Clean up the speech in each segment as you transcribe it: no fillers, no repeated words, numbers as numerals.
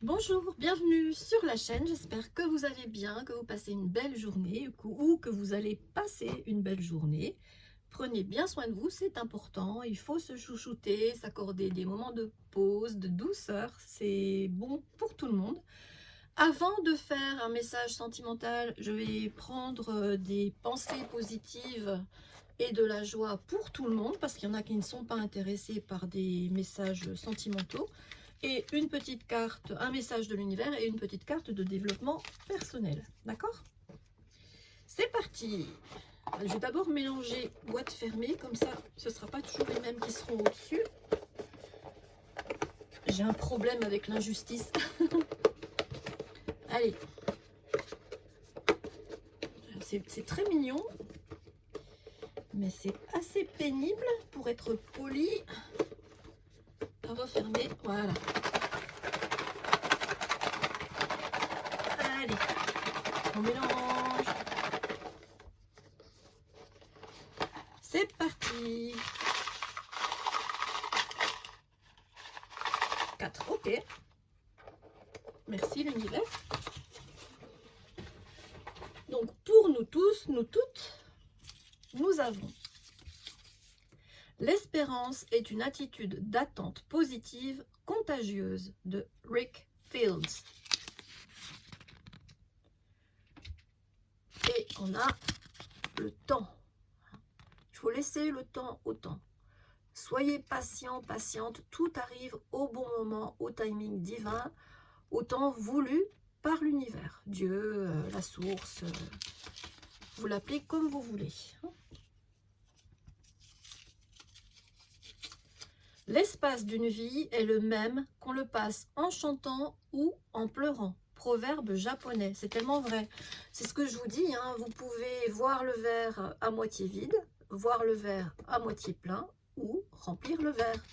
Bonjour, bienvenue sur la chaîne, j'espère que vous allez bien, que vous passez une belle journée ou que vous allez passer une belle journée. Prenez bien soin de vous, c'est important, il faut se chouchouter, s'accorder des moments de pause, de douceur, c'est bon pour tout le monde. Avant de faire un message sentimental, je vais prendre des pensées positives et de la joie pour tout le monde, parce qu'il y en a qui ne sont pas intéressés par des messages sentimentaux. Et une petite carte, un message de l'univers et une petite carte de développement personnel. D'accord? C'est parti! Je vais d'abord mélanger boîte fermée, comme ça ce ne sera pas toujours les mêmes qui seront au-dessus. J'ai un problème avec l'injustice. Allez. C'est très mignon, mais c'est assez pénible pour être poli. À refermer, voilà. Allez, on mélange. C'est parti. 4, ok. Merci l'univers. Donc pour nous tous, nous toutes, nous avons: l'espérance est une attitude d'attente positive contagieuse de Rick Fields. Et on a le temps. Il faut laisser le temps au temps. Soyez patient, patiente, tout arrive au bon moment, au timing divin, au temps voulu par l'univers. Dieu, la source, vous l'appelez comme vous voulez. L'espace d'une vie est le même qu'on le passe en chantant ou en pleurant. Proverbe japonais, c'est tellement vrai. C'est ce que je vous dis, hein. Vous pouvez voir le verre à moitié vide, voir le verre à moitié plein ou remplir le verre.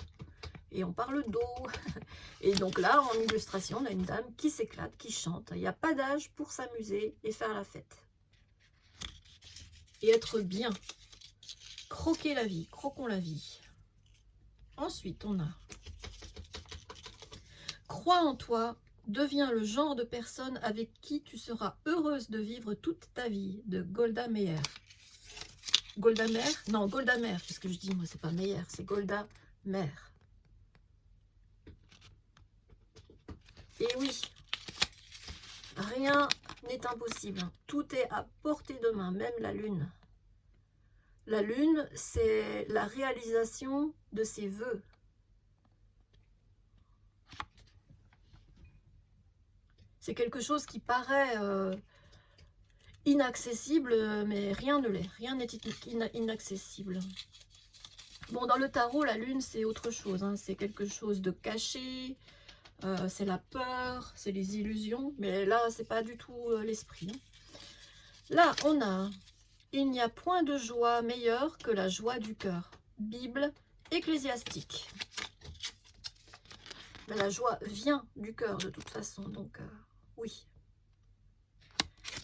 Et on parle d'eau. Et donc là, en illustration, on a une dame qui s'éclate, qui chante. Il n'y a pas d'âge pour s'amuser et faire la fête. Et être bien. Croquer la vie, croquons la vie. Ensuite, on a: crois en toi, deviens le genre de personne avec qui tu seras heureuse de vivre toute ta vie, de Golda Meir. Golda Meir? Non, Golda Meir, qu'est-ce que je dis? Moi, c'est pas Meir, c'est Golda Meir. Et oui, rien n'est impossible. Tout est à portée de main, même la lune. La lune, c'est la réalisation de ses vœux. C'est quelque chose qui paraît inaccessible, mais rien ne l'est. Rien n'est inaccessible. Bon, dans le tarot, la lune, c'est autre chose. Hein. C'est quelque chose de caché. C'est la peur, c'est les illusions. Mais là, c'est pas du tout l'esprit. Hein. Là, on a: il n'y a point de joie meilleure que la joie du cœur. Bible ecclésiastique. Mais la joie vient du cœur de toute façon, donc oui.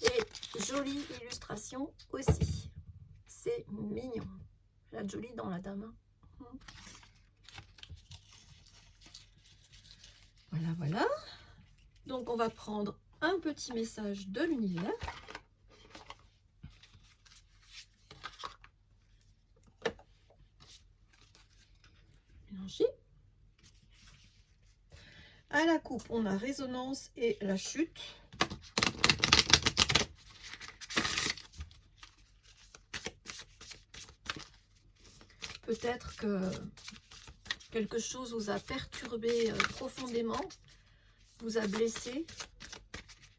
Et jolie illustration aussi. C'est mignon. La jolie dans la dame. Hein. Voilà, voilà. Donc on va prendre un petit message de l'univers. Mélanger. À la coupe, on a résonance et la chute. Peut-être que quelque chose vous a perturbé profondément, vous a blessé,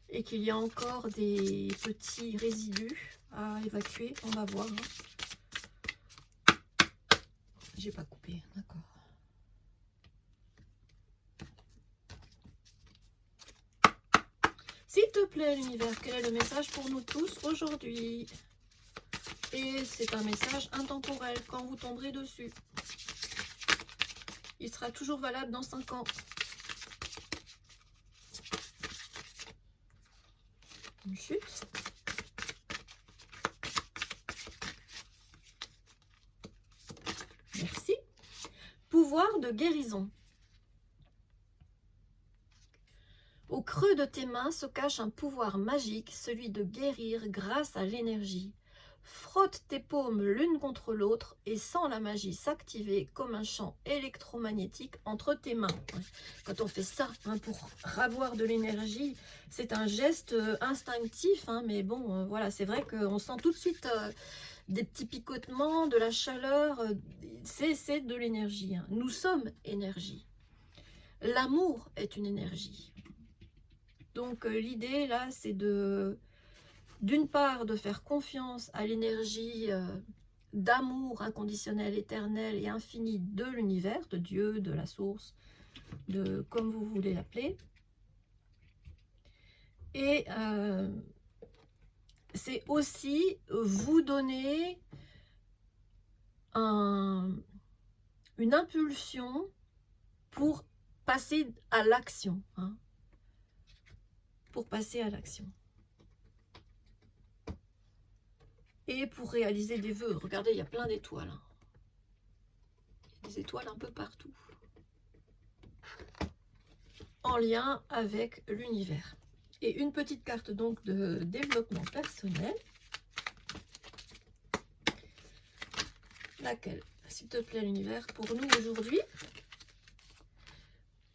et qu'il y a encore des petits résidus à évacuer. On va voir. Hein. J'ai pas coupé, d'accord. S'il te plaît, l'univers, quel est le message pour nous tous aujourd'hui? Et c'est un message intemporel quand vous tomberez dessus. Il sera toujours valable dans 5 ans. Une chute. Merci. Pouvoir de guérison. Au creux de tes mains se cache un pouvoir magique, celui de guérir grâce à l'énergie. Frotte tes paumes l'une contre l'autre et sens la magie s'activer comme un champ électromagnétique entre tes mains. Quand on fait ça pour avoir de l'énergie, c'est un geste instinctif, mais bon, voilà, c'est vrai qu'on sent tout de suite des petits picotements, de la chaleur, c'est de l'énergie. Nous sommes énergie. L'amour est une énergie. Donc l'idée là, c'est d'une part de faire confiance à l'énergie d'amour inconditionnel, éternel et infini de l'univers, de Dieu, de la source, de comme vous voulez l'appeler. Et c'est aussi vous donner une impulsion pour passer à l'action. Pour passer à l'action. Et pour réaliser des vœux. Regardez, il y a plein d'étoiles. Il y a des étoiles un peu partout. En lien avec l'univers. Et une petite carte donc de développement personnel. Laquelle, s'il te plaît, l'univers, pour nous aujourd'hui.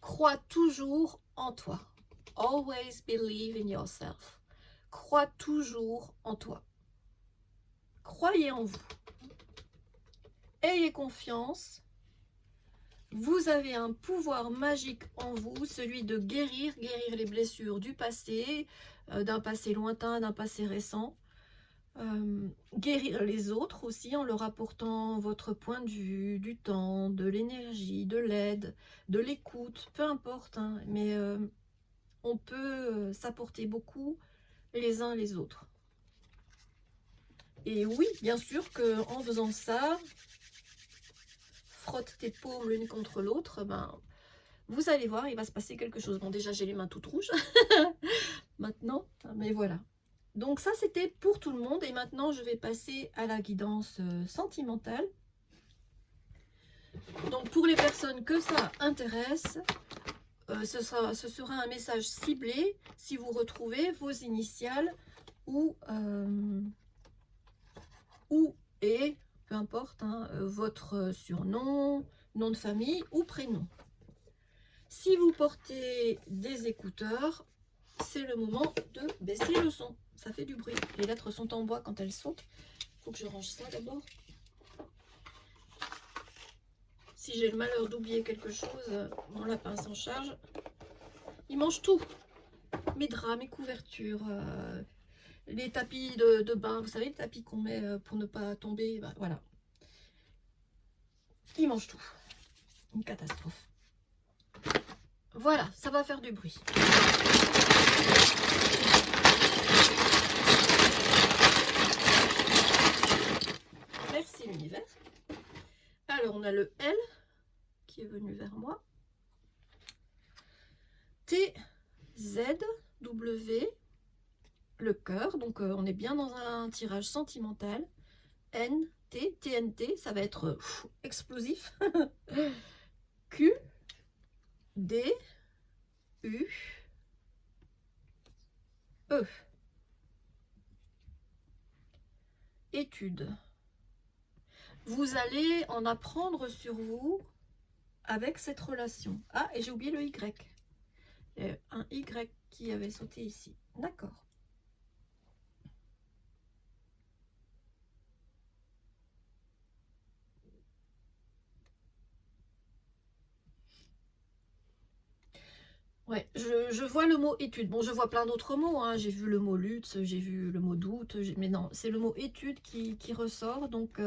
Crois toujours en toi. Always believe in yourself. Crois toujours en toi. Croyez en vous. Ayez confiance. Vous avez un pouvoir magique en vous, celui de guérir les blessures du passé, d'un passé lointain, d'un passé récent. Guérir les autres aussi en leur apportant votre point de vue, du temps, de l'énergie, de l'aide, de l'écoute, peu importe. Mais on peut s'apporter beaucoup les uns les autres. Et oui, bien sûr qu'en faisant ça, frotte tes paumes l'une contre l'autre, vous allez voir, il va se passer quelque chose. Bon, déjà, j'ai les mains toutes rouges maintenant, mais voilà. Donc ça, c'était pour tout le monde. Et maintenant, je vais passer à la guidance sentimentale. Donc, pour les personnes que ça intéresse, ce sera un message ciblé si vous retrouvez vos initiales ou peu importe, votre surnom, nom de famille ou prénom. Si vous portez des écouteurs, c'est le moment de baisser le son. Ça fait du bruit. Les lettres sont en bois quand elles sautent. Il faut que je range ça d'abord. Si j'ai le malheur d'oublier quelque chose, mon lapin s'en charge. Il mange tout. Mes draps, mes couvertures, les tapis de bain. Vous savez, les tapis qu'on met pour ne pas tomber. Voilà. Il mange tout. Une catastrophe. Voilà, ça va faire du bruit. Merci l'univers. Alors, on a le L qui est venu vers moi. T, Z, W, le cœur. Donc, on est bien dans un tirage sentimental. N, T, TNT, ça va être explosif. Q, D, U, E. Étude. Vous allez en apprendre sur vous avec cette relation. Ah, et j'ai oublié le Y. Il y a un Y qui avait sauté ici. D'accord. Ouais, je vois le mot étude. Bon, je vois plein d'autres mots. J'ai vu le mot lutte, j'ai vu le mot doute. Mais non, c'est le mot étude qui ressort. Donc,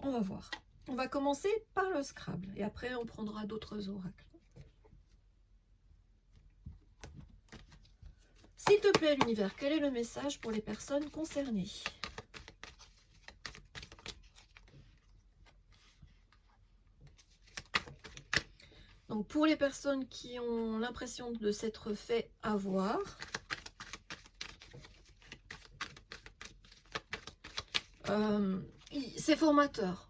on va voir. On va commencer par le Scrabble. Et après, on prendra d'autres oracles. S'il te plaît, l'univers, quel est le message pour les personnes concernées ? Donc, pour les personnes qui ont l'impression de s'être fait avoir, c'est formateur.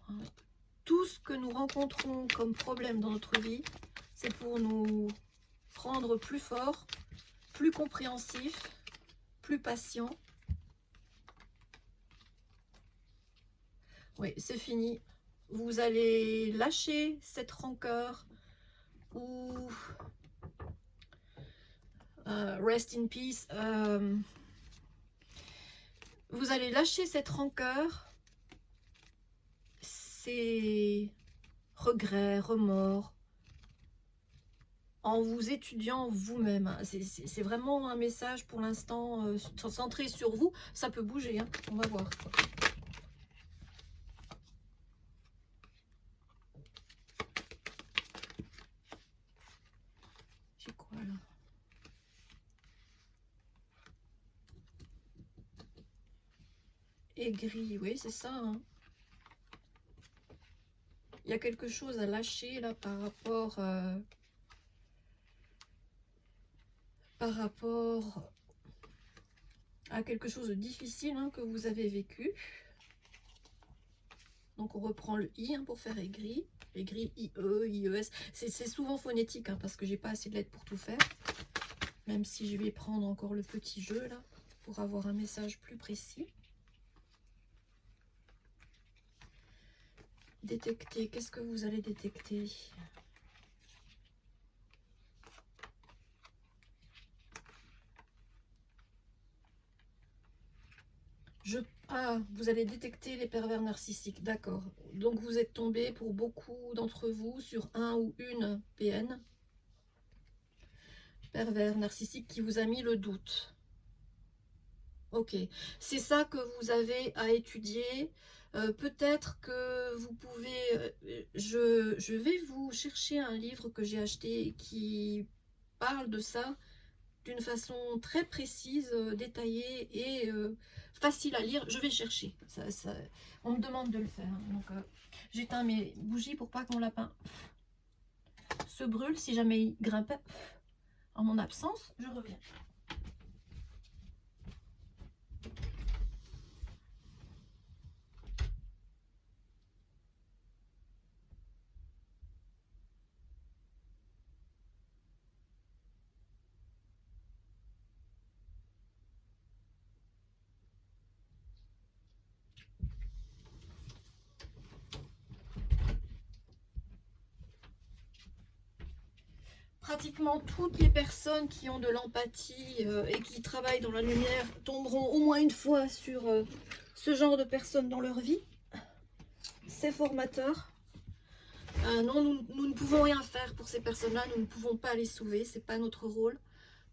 Tout ce que nous rencontrons comme problème dans notre vie, C'est pour nous rendre plus forts, plus compréhensifs, plus patients. Oui, c'est fini. Vous allez lâcher cette rancœur ou rest in peace. Vous allez lâcher cette rancœur, ces regrets, remords, en vous étudiant vous-même. C'est vraiment un message pour l'instant centré sur vous. Ça peut bouger, hein. On va voir. J'ai quoi là? Aigri, oui, c'est ça, hein. Il y a quelque chose à lâcher là par rapport à quelque chose de difficile, hein, que vous avez vécu. Donc on reprend le I, hein, pour faire aigri. Aigri, I-E, I-E-S. C'est souvent phonétique, hein, parce que j'ai pas assez de lettres pour tout faire. Même si je vais prendre encore le petit jeu là pour avoir un message plus précis. Détecter, qu'est-ce que vous allez détecter? Ah, vous allez détecter les pervers narcissiques, d'accord. Donc vous êtes tombé pour beaucoup d'entre vous sur un ou une PN. Pervers narcissique qui vous a mis le doute. Ok, c'est ça que vous avez à étudier. Peut-être que vous pouvez... je vais vous chercher un livre que j'ai acheté qui parle de ça d'une façon très précise, détaillée et facile à lire. Je vais chercher. On me demande de le faire. Donc, j'éteins mes bougies pour pas que mon lapin se brûle. Si jamais il grimpe en mon absence, je reviens. Pratiquement toutes les personnes qui ont de l'empathie et qui travaillent dans la lumière tomberont au moins une fois sur ce genre de personnes dans leur vie. C'est formateur. Non, nous ne pouvons rien faire pour ces personnes-là, nous ne pouvons pas les sauver, c'est pas notre rôle.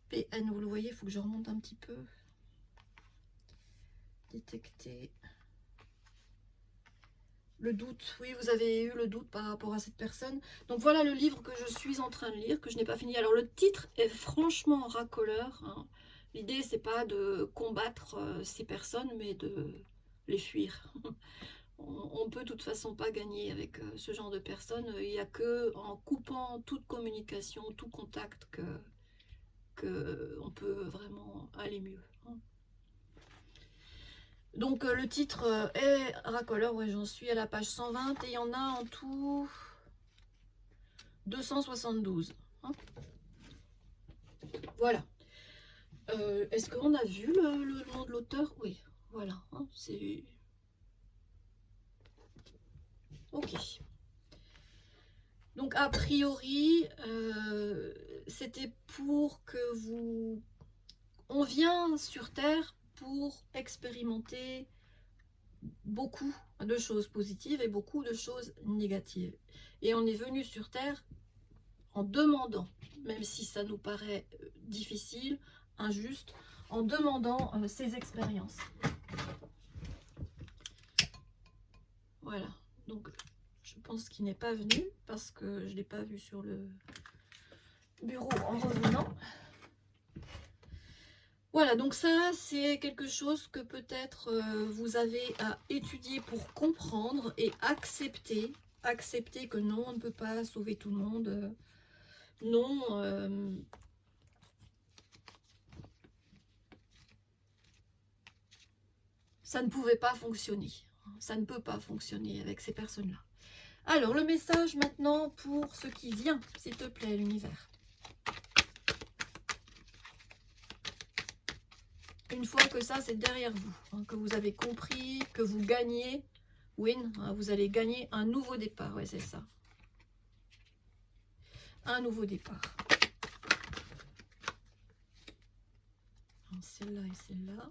PN, vous le voyez, il faut que je remonte un petit peu. Détecter le doute. Oui, vous avez eu le doute par rapport à cette personne. Donc voilà le livre que je suis en train de lire, que je n'ai pas fini. Alors le titre est franchement racoleur, hein. L'idée, c'est pas de combattre ces personnes, mais de les fuir. On peut de toute façon pas gagner avec ce genre de personnes. Il n'y a que en coupant toute communication, tout contact que on peut vraiment aller mieux, hein. Donc le titre est racoleur, ouais, j'en suis à la page 120 et il y en a en tout 272. Hein. Voilà. Est-ce qu'on a vu le nom de l'auteur? Oui, voilà. Hein, c'est... Ok. Donc a priori, c'était pour que vous... On vient sur Terre pour expérimenter beaucoup de choses positives et beaucoup de choses négatives. Et on est venu sur Terre en demandant, même si ça nous paraît difficile, injuste, en demandant ces expériences. Voilà, donc je pense qu'il n'est pas venu parce que je ne l'ai pas vu sur le bureau en revenant. Voilà, donc ça, c'est quelque chose que peut-être vous avez à étudier pour comprendre et accepter. Accepter que non, on ne peut pas sauver tout le monde. Non, ça ne pouvait pas fonctionner. Ça ne peut pas fonctionner avec ces personnes-là. Alors, le message maintenant pour ce qui vient, s'il te plaît, l'univers. Une fois que ça, c'est derrière vous, hein, que vous avez compris, que vous gagnez, win, hein, vous allez gagner un nouveau départ, ouais, c'est ça. Un nouveau départ. Celle-là et celle-là.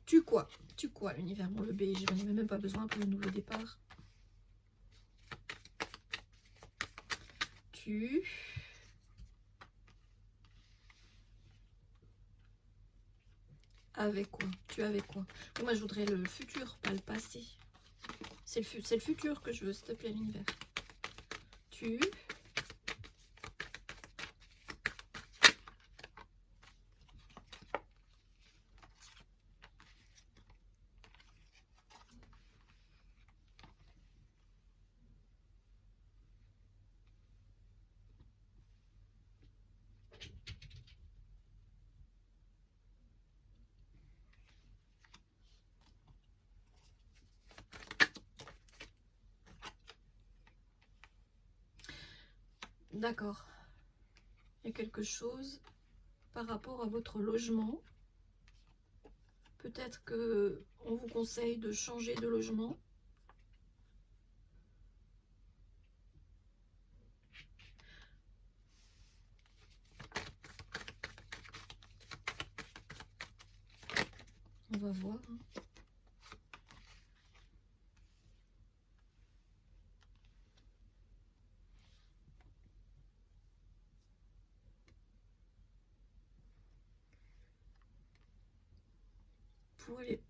Tu quoi? Tu quoi, l'univers? Bon, le B, je n'en ai même pas besoin pour le nouveau départ. Tu... Avec quoi? Tu avec quoi? Moi, je voudrais le futur, pas le passé. C'est le futur que je veux, s'il te plaît, l'univers. Tu... D'accord. Il y a quelque chose par rapport à votre logement. Peut-être que on vous conseille de changer de logement. On va voir.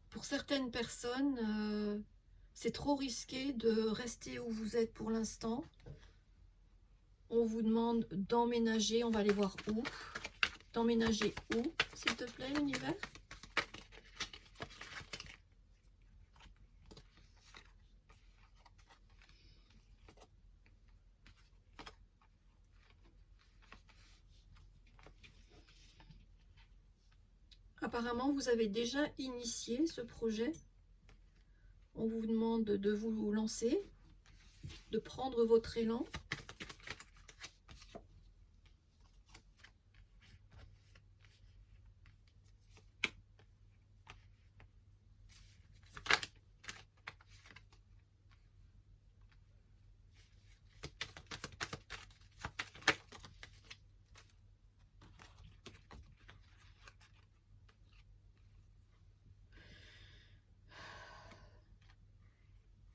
Pour certaines personnes, c'est trop risqué de rester où vous êtes pour l'instant. On vous demande d'emménager. On va aller voir où. D'emménager où, s'il te plaît, l'univers? Apparemment, vous avez déjà initié ce projet. On vous demande de vous lancer, de prendre votre élan.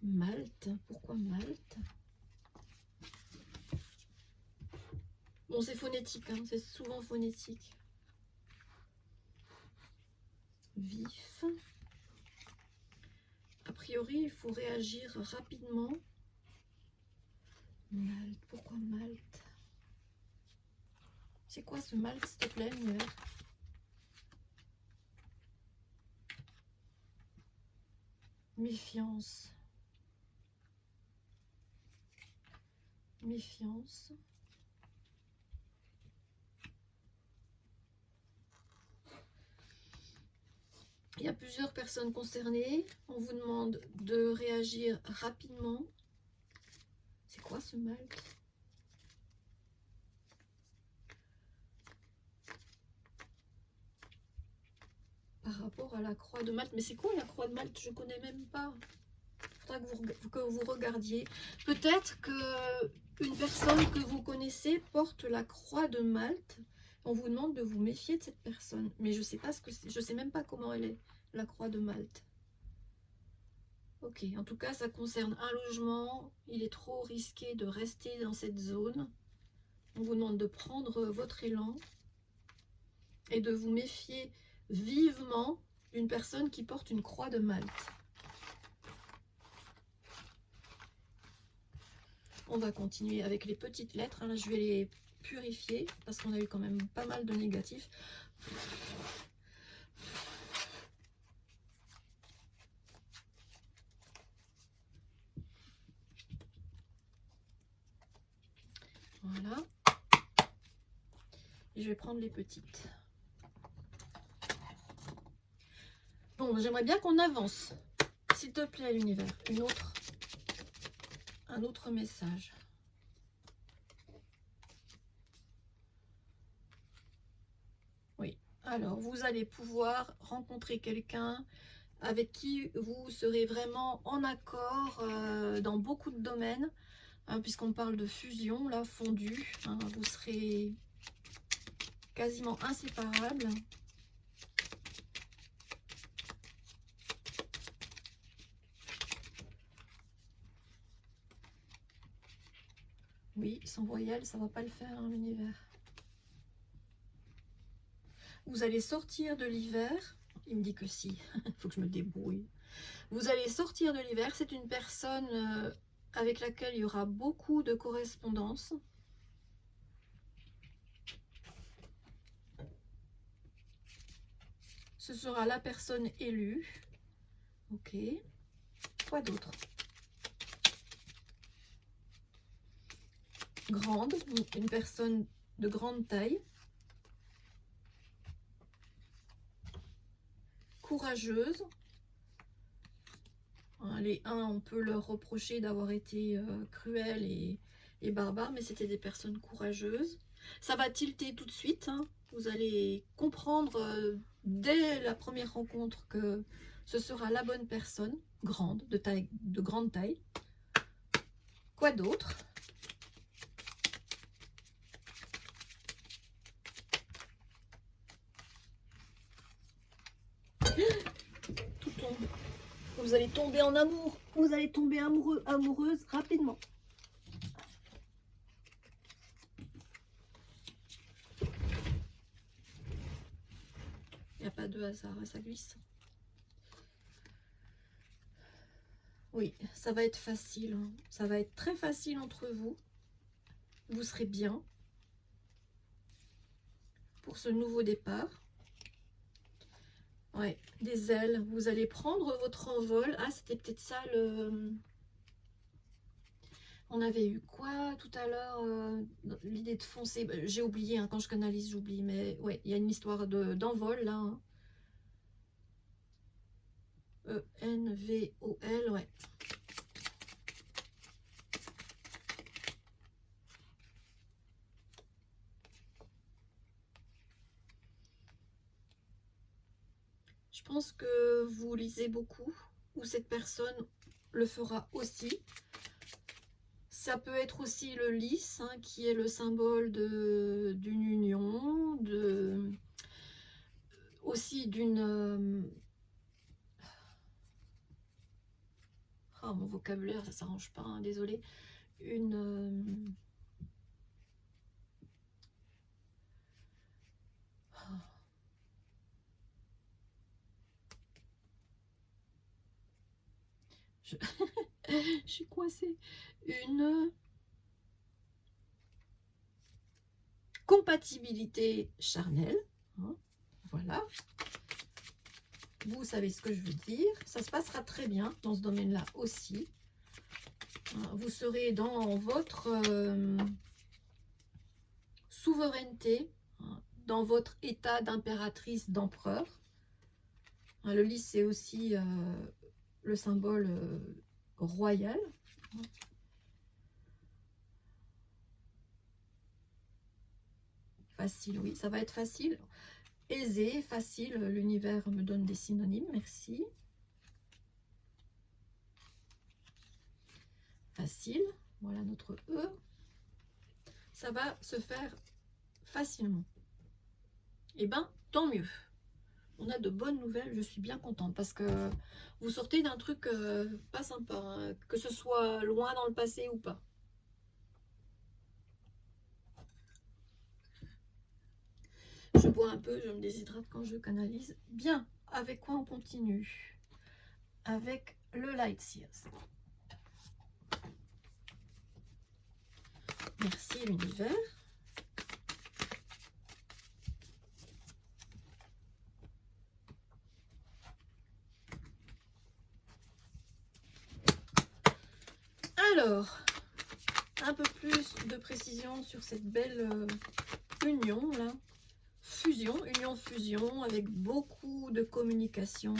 Malte, pourquoi Malte? Bon, c'est phonétique, hein, c'est souvent phonétique. Vif. A priori, il faut réagir rapidement. Malte, pourquoi Malte? C'est quoi ce Malte, s'il te plaît, l'univers? Méfiance. Méfiance. Il y a plusieurs personnes concernées. On vous demande de réagir rapidement. C'est quoi ce Malte? Par rapport à la croix de Malte. Mais c'est quoi la croix de Malte? Je ne connais même pas. Il faudra que vous regardiez. Peut-être que une personne que vous connaissez porte la croix de Malte. On vous demande de vous méfier de cette personne. Mais je sais pas ce que c'est. Je sais même pas comment elle est, la croix de Malte. Ok, en tout cas, ça concerne un logement. Il est trop risqué de rester dans cette zone. On vous demande de prendre votre élan et de vous méfier vivement d'une personne qui porte une croix de Malte. On va continuer avec les petites lettres. Là, je vais les purifier parce qu'on a eu quand même pas mal de négatifs. Voilà. Et je vais prendre les petites. Bon, Bon, j'aimerais bien qu'on avance. S'il te plaît, l'univers. Un autre message. Oui. Alors, vous allez pouvoir rencontrer quelqu'un avec qui vous serez vraiment en accord dans beaucoup de domaines, hein, puisqu'on parle de fusion, là, fondu. Hein, vous serez quasiment inséparables. Oui, sans voyelle, ça va pas le faire, hein, l'univers. Vous allez sortir de l'hiver. Il me dit que si, il faut que je me débrouille. Vous allez sortir de l'hiver. C'est une personne avec laquelle il y aura beaucoup de correspondance. Ce sera la personne élue. Ok. Quoi d'autre? Grande, une personne de grande taille. Courageuse. Les uns, on peut leur reprocher d'avoir été cruels et barbares, mais c'était des personnes courageuses. Ça va tilter tout de suite. Hein. Vous allez comprendre dès la première rencontre que ce sera la bonne personne, grande, de grande taille. Quoi d'autre? Tout tombe. Vous allez tomber en amour. Vous allez tomber amoureux, amoureuse rapidement. Il n'y a pas de hasard, ça glisse. Oui, ça va être facile. Hein. Ça va être très facile entre vous. Vous serez bien pour ce nouveau départ. Ouais, des ailes. Vous allez prendre votre envol. Ah, c'était peut-être ça le... On avait eu quoi tout à l'heure? L'idée de foncer. J'ai oublié, hein, quand je canalise, j'oublie. Mais ouais, il y a une histoire d'envol là. Hein. E-N-V-O-L, ouais. Je pense que vous lisez beaucoup, ou cette personne le fera aussi. Ça peut être aussi le lys, hein, qui est le symbole d'une union, aussi d'une... Oh, mon vocabulaire, ça s'arrange pas, hein, désolé. Une... Je... Je suis coincée. Une compatibilité charnelle. Hein, voilà. Vous savez ce que je veux dire. Ça se passera très bien dans ce domaine-là aussi. Vous serez dans votre souveraineté, dans votre état d'impératrice, d'empereur. Le lys, c'est aussi le symbole royal. Facile, oui, ça va être facile. Aisé, facile, l'univers me donne des synonymes, merci. Facile, voilà notre E. Ça va se faire facilement. Eh bien, tant mieux. On a de bonnes nouvelles, je suis bien contente parce que vous sortez d'un truc pas sympa, hein, que ce soit loin dans le passé ou pas. Je bois un peu, je me déshydrate quand je canalise. Bien, avec quoi on continue? Avec le Light Seers. Merci l'univers. Alors, un peu plus de précision sur cette belle union là. Fusion, union-fusion avec beaucoup de communication,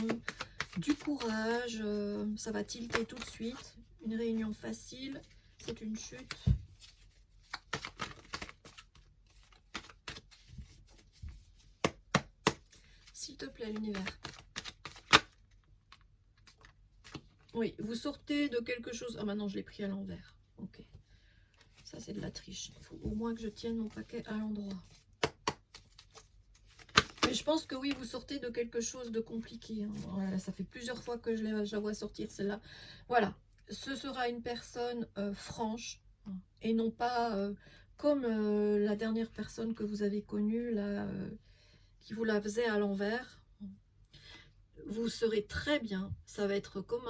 Du courage, ça va tilter tout de suite. Une réunion facile, c'est une chute. S'il te plaît, l'univers. Oui, vous sortez de quelque chose. Ah, maintenant je l'ai pris à l'envers. Ok. Ça, c'est de la triche. Il faut au moins que je tienne mon paquet à l'endroit. Mais je pense que oui, vous sortez de quelque chose de compliqué. Hein. Voilà, ça fait plusieurs fois que je la vois sortir, celle-là. Voilà. Ce sera une personne franche. Hein, et non pas comme la dernière personne que vous avez connue, là, qui vous la faisait à l'envers. Vous serez très bien. Ça va être comme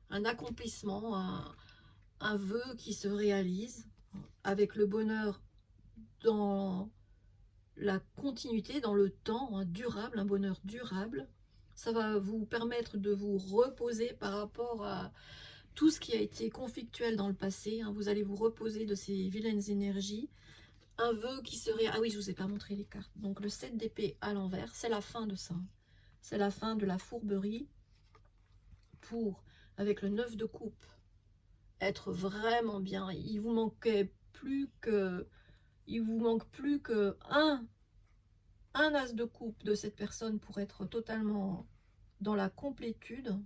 un accomplissement, un vœu qui se réalise avec le bonheur dans la continuité, dans le temps, hein, durable, un bonheur durable. Ça va vous permettre de vous reposer par rapport à tout ce qui a été conflictuel dans le passé. Hein. Vous allez vous reposer de ces vilaines énergies. Un vœu qui serait... Ah oui, je ne vous ai pas montré les cartes. Donc le 7 d'épée à l'envers, c'est la fin de ça. C'est la fin de la fourberie pour, avec le 9 de coupe, être vraiment bien. Il vous manque plus que un as de coupe de cette personne pour être totalement dans la complétude.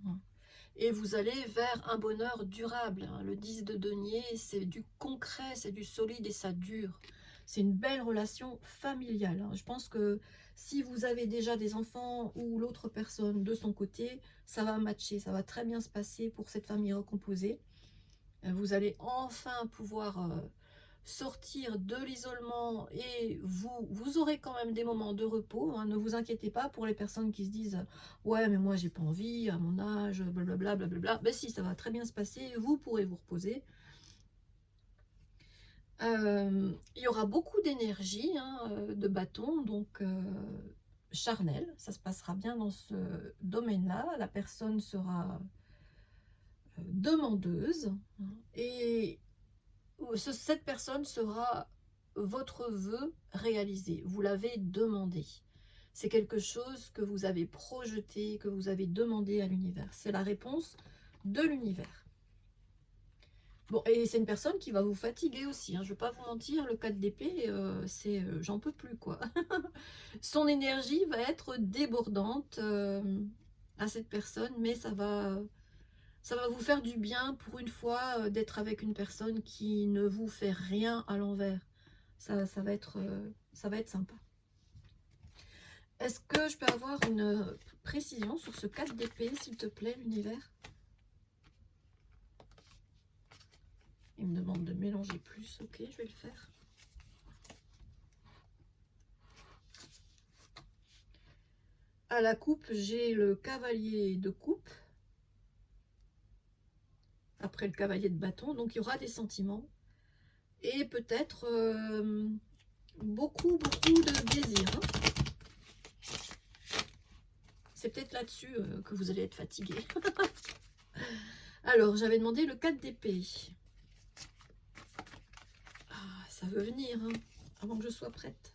Et vous allez vers un bonheur durable. Le 10 de denier, c'est du concret, c'est du solide et ça dure. C'est une belle relation familiale. Je pense que si vous avez déjà des enfants ou l'autre personne de son côté, ça va matcher, ça va très bien se passer pour cette famille recomposée. Vous allez enfin pouvoir sortir de l'isolement et vous aurez quand même des moments de repos. Hein, ne vous inquiétez pas pour les personnes qui se disent « Ouais, mais moi, j'ai pas envie, à mon âge, blablabla, blablabla. » Ben si, ça va très bien se passer, vous pourrez vous reposer. Il y aura beaucoup d'énergie, hein, de bâton, donc charnel. Ça se passera bien dans ce domaine-là. La personne sera demandeuse. Hein, et cette personne sera votre vœu réalisé. Vous l'avez demandé. C'est quelque chose que vous avez projeté, que vous avez demandé à l'univers. C'est la réponse de l'univers. Bon, et c'est une personne qui va vous fatiguer aussi. Hein. Je ne vais pas vous mentir, le 4 d'épée, c'est j'en peux plus, quoi. Son énergie va être débordante à cette personne, mais ça va vous faire du bien pour une fois d'être avec une personne qui ne vous fait rien à l'envers. Ça va être sympa. Est-ce que je peux avoir une précision sur ce 4 d'épée, s'il te plaît, l'univers? Il me demande de mélanger plus. Ok, je vais le faire. À la coupe, j'ai le cavalier de coupe. Après le cavalier de bâton. Donc, il y aura des sentiments. Et peut-être beaucoup de désir. Hein. C'est peut-être là-dessus que vous allez être fatigué. Alors, j'avais demandé le 4 d'épée. Ah, ça veut venir, hein, avant que je sois prête.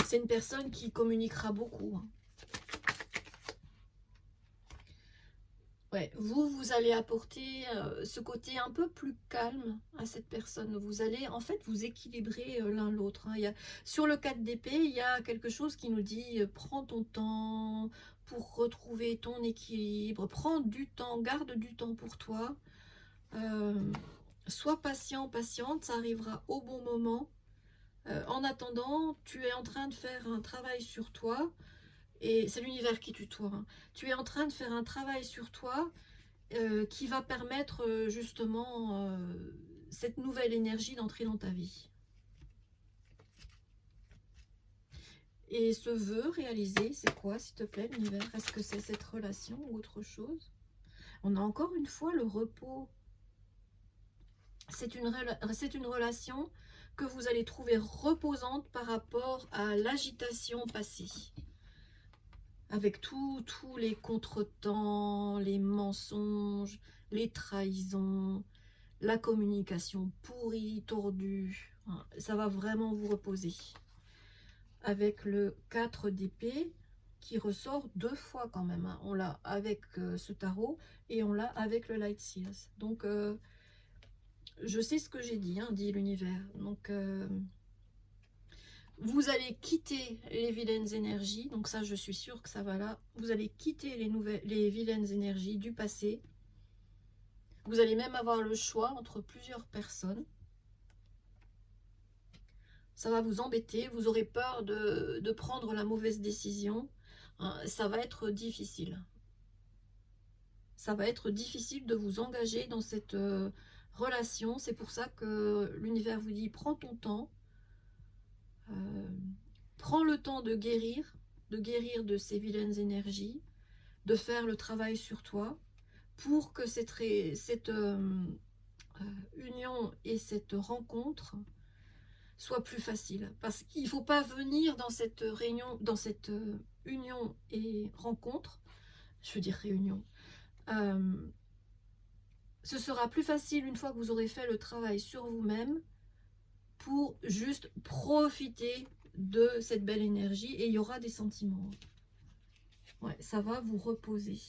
C'est une personne qui communiquera beaucoup. Hein. Ouais, vous allez apporter ce côté un peu plus calme à cette personne. Vous allez en fait vous équilibrer l'un l'autre. Hein. Sur le 4 d'épée, il y a quelque chose qui nous dit prends ton temps pour retrouver ton équilibre. Prends du temps, garde du temps pour toi. Sois patient, patiente, ça arrivera au bon moment. En attendant, tu es en train de faire un travail sur toi. Et c'est l'univers qui tutoie. Hein. Tu es en train de faire un travail sur toi qui va permettre justement cette nouvelle énergie d'entrer dans ta vie. Et ce vœu réalisé, c'est quoi, s'il te plaît, l'univers? Est-ce que c'est cette relation ou autre chose? On a encore une fois le repos. C'est une relation que vous allez trouver reposante par rapport à l'agitation passée. Avec tous les contretemps, les mensonges, les trahisons, la communication pourrie, tordue. Ça va vraiment vous reposer. avec le 4 d'épée qui ressort 2 fois quand même, hein. On l'a avec ce tarot et on l'a avec le Light Seals. Donc, je sais ce que j'ai dit, hein, dit l'univers. Donc, vous allez quitter les vilaines énergies. Donc ça, je suis sûre que ça va là. Vous allez quitter les vilaines énergies du passé. Vous allez même avoir le choix entre plusieurs personnes. Ça va vous embêter. Vous aurez peur de prendre la mauvaise décision. Hein, ça va être difficile. Ça va être difficile de vous engager dans cette relation. C'est pour ça que l'univers vous dit, prends ton temps. Prends le temps de guérir de ces vilaines énergies, de faire le travail sur toi pour que cette union et cette rencontre soit plus facile. Parce qu'il ne faut pas venir dans cette réunion, dans cette union et rencontre, je veux dire réunion, ce sera plus facile une fois que vous aurez fait le travail sur vous-même pour juste profiter de cette belle énergie et il y aura des sentiments. Ouais, ça va vous reposer.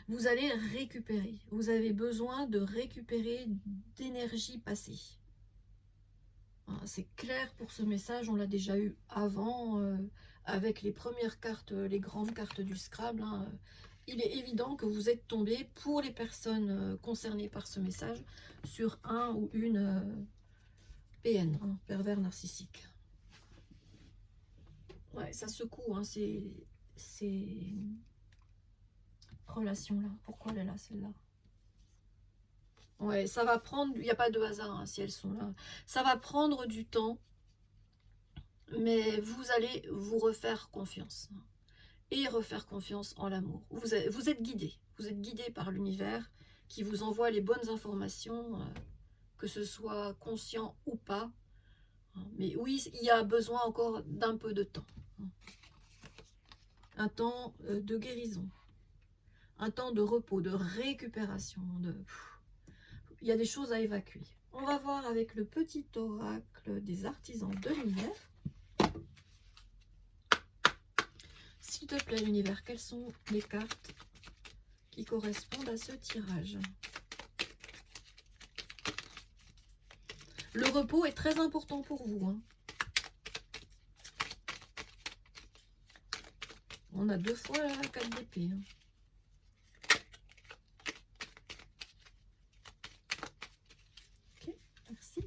Vous allez récupérer. Vous avez besoin de récupérer d'énergie passée. C'est clair pour ce message, on l'a déjà eu avant avec les premières cartes, les grandes cartes du Scrabble. Hein. Il est évident que vous êtes tombé, pour les personnes concernées par ce message, sur un ou une PN, hein, pervers narcissique. Ouais, ça secoue, hein, ces relations-là. Pourquoi elle est là, celle-là? Ouais, ça va prendre, il n'y a pas de hasard hein, si elles sont là. Ça va prendre du temps, mais vous allez vous refaire confiance. Et refaire confiance en l'amour. Vous êtes guidé. Vous êtes guidé par l'univers qui vous envoie les bonnes informations, que ce soit conscient ou pas. Mais oui, il y a besoin encore d'un peu de temps. Un temps de guérison. Un temps de repos, de récupération. Il y a des choses à évacuer. On va voir avec le petit oracle des artisans de lumière. S'il te plaît, l'univers, quelles sont les cartes qui correspondent à ce tirage? Le repos est très important pour vous. Hein. On a 2 fois la 4 d'épée. Hein. Ok, merci.